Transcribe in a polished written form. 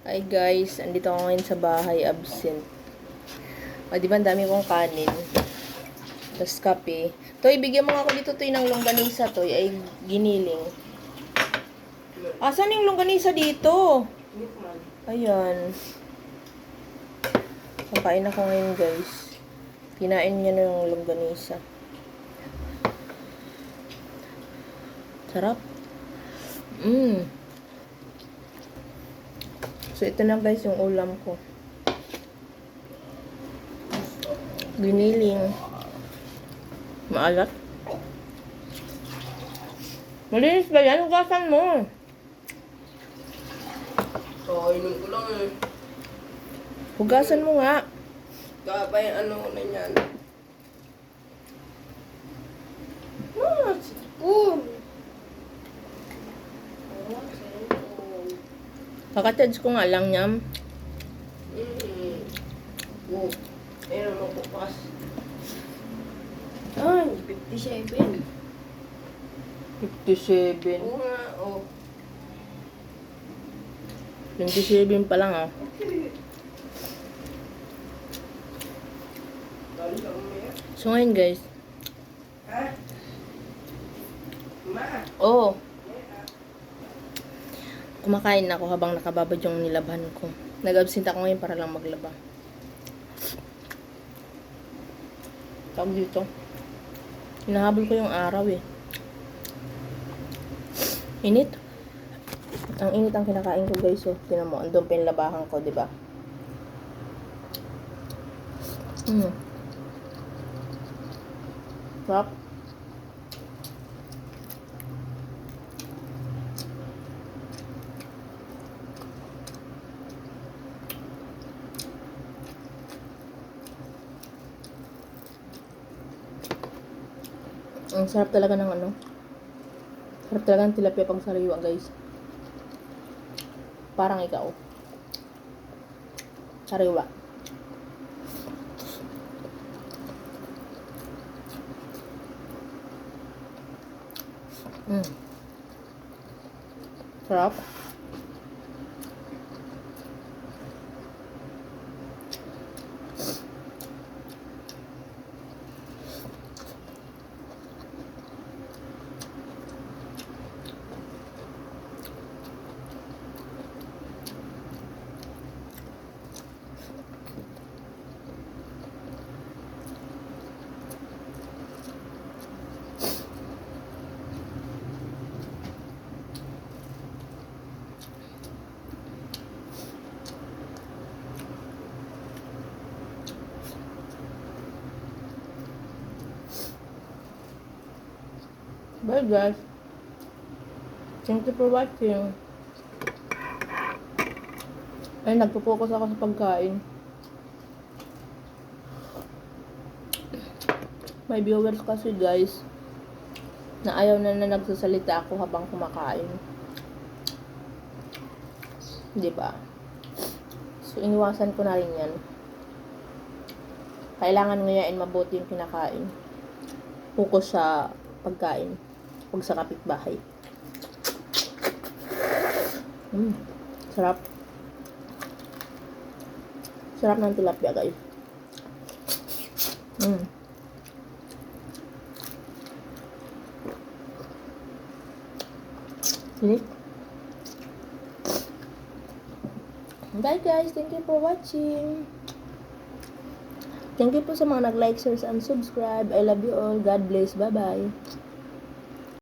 Hi guys, andito ako ngayon sa bahay, absent. O, di ba ang dami kong kanin? Tapos kape. Toy, bigyan mo nga ako dito, Toy, ng longganisa, Toy. Ay, giniling. Asan yung longganisa dito? Ayan. Kapain ako ngayon, guys. Kinain niya na yung longganisa. Sarap. So, ito na guys yung ulam ko. Giniling. Maalat. Malinis ba yan? Hugasan mo. Kainin ko lang eh. Hugasan mo nga. Kapay ano na yan. Spoon! Kakacharge ko nga lang yam. Oh, ayun ang magpupas. Ay, 57. 57. Oo nga, oh. 27 pa lang ah. Dali ka umaya. So ngayon guys. Ha? Ma? Oo. Kumakain ako habang nakababad yung nilabhan ko. Nag-absent ako ngayon para lang maglaba. Tawag dito. Hinahabol ko yung araw eh. Init. Ang init ang kinakain ko guys. So, tinan mo. Andun pa yung labahan ko, diba? Sarap. Ang sarap talaga ng ano. Sarap talaga ng tilapia pang sariwa, guys. Parang ikaw. Sariwa. Sarap. Bye guys. Thank you for watching. Ay, nagpo-focus ako sa pagkain. May viewers kasi guys na ayaw na nagsasalita ako habang kumakain. Diba? So, iniwasan ko na rin yan. Kailangan ngayain mabuti yung kinakain. Focus sa pagkain. Huwag sa kapitbahay. Sarap. Sarap ng tilapia, guys. Sinip. Bye guys. Thank you for watching. Thank you po sa mga nag-like, share, and subscribe. I love you all. God bless. Bye-bye.